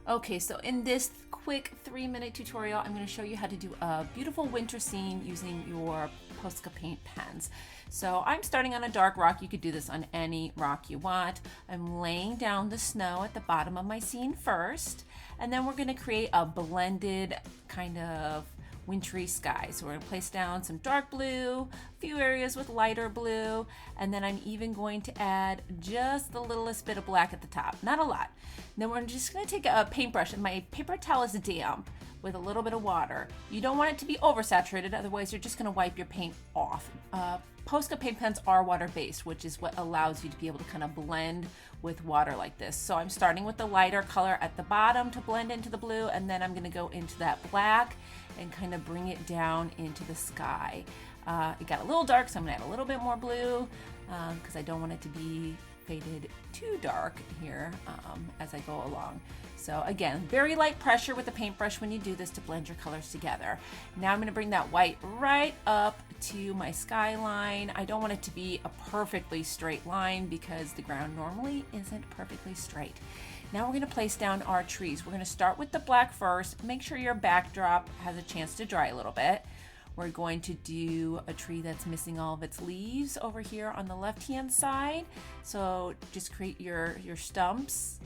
Okay, so in this quick 3-minute tutorial, I'm going to show you how to do a beautiful winter scene using your Posca Paint Pens. So I'm starting on a dark rock. You could do this on any rock you want. I'm laying down the snow at the bottom of my scene first, and then we're going to create a blended kind of wintry sky. So we're going to place down some dark blue, a few areas with lighter blue, and then I'm even going to add just the littlest bit of black at the top, not a lot. And then we're just going to take a paintbrush, and my paper towel is damp with a little bit of water. You don't want it to be oversaturated, otherwise you're just going to wipe your paint off. Posca paint pens are water-based, which is what allows you to be able to kind of blend with water like this. So I'm starting with the lighter color at the bottom to blend into the blue, and then I'm going to go into that black and kind of bring it down into the sky. It got a little dark, so I'm going to add a little bit more blue because I don't want it to be faded too dark here as I go along. So again, very light pressure with the paintbrush when you do this to blend your colors together. Now I'm going to bring that white right up to my skyline. I don't want it to be a perfectly straight line because the ground normally isn't perfectly straight. Now we're going to place down our trees. We're going to start with the black first. Make sure your backdrop has a chance to dry a little bit. We're going to do a tree that's missing all of its leaves over here on the left-hand side. So just create your stumps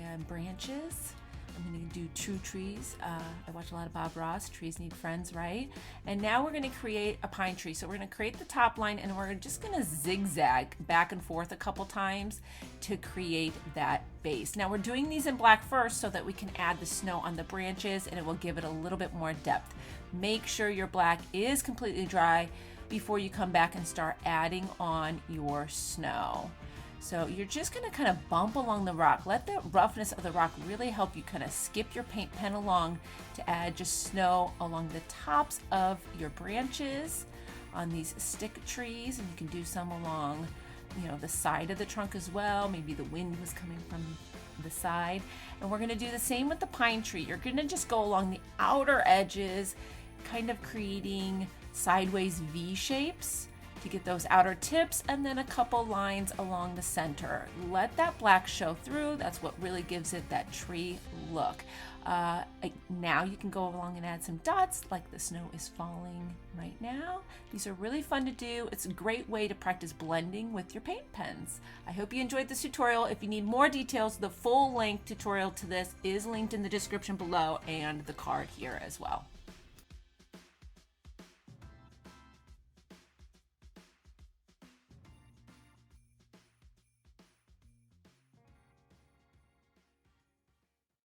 and branches. I'm going to do 2 trees. I watch a lot of Bob Ross. Trees need friends, right? And now we're going to create a pine tree. So we're going to create the top line, and we're just going to zigzag back and forth a couple times to create that base. Now we're doing these in black first so that we can add the snow on the branches, and it will give it a little bit more depth. Make sure your black is completely dry before you come back and start adding on your snow. So you're just going to kind of bump along the rock. Let the roughness of the rock really help you kind of skip your paint pen along to add just snow along the tops of your branches on these stick trees, and you can do some along, you know, the side of the trunk as well. Maybe the wind was coming from the side. And we're going to do the same with the pine tree. You're going to just go along the outer edges, kind of creating sideways V shapes to get those outer tips, and then a couple lines along the center. Let that black show through. That's what really gives it that tree look. Now you can go along and add some dots like the snow is falling right now. These are really fun to do. It's a great way to practice blending with your paint pens. I hope you enjoyed this tutorial. If you need more details, the full length tutorial to this is linked in the description below and the card here as well.